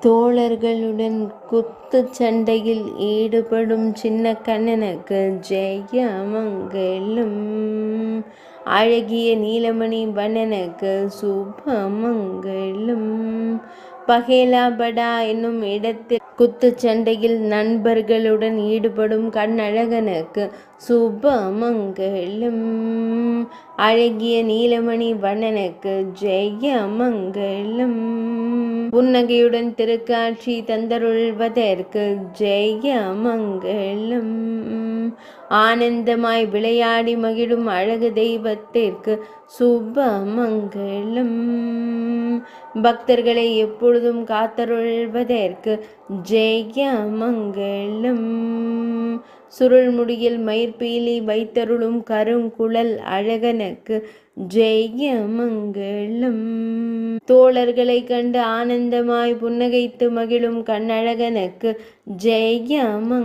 தோழர்களுடன் குத்துச் சண்டையில் ஈடுபடும் சின்ன கண்ணனுக்கு ஜெயமங்கலம். அழகிய நீலமணி வண்ணனுக்கு சுபமங்கலம். பகேலாபடா என்னும் இடத்தில் குத்துச் சண்டையில் நண்பர்களுடன் ஈடுபடும் கண்ணழகனுக்கு சுபமங்கலம். அழகிய நீலமணி வண்ணனுக்கு ஜெயமங்கலம். புன்னகையுடன் திருக்காட்சி தந்தருள்வதற்கு ஜெயமங்கலம். ஆனந்தமாய் விளையாடி மகிழும் அழகு தெய்வத்திற்கு சுபமங்கலம். பக்தர்களை எப்பொழுதும் காத்தருள்வதற்கு ஜெயமங்கலம். சுருள்முடியில் மயிர்பீலி வைத்தருளும் கருங்குழல் அழகனுக்கு ஜெயமங்கலம். தோழர்களை கண்டு ஆனந்தமாய் புன்னகைத்து மகிழும் கண்ணழகனுக்கு ஜெயமங்கலம்.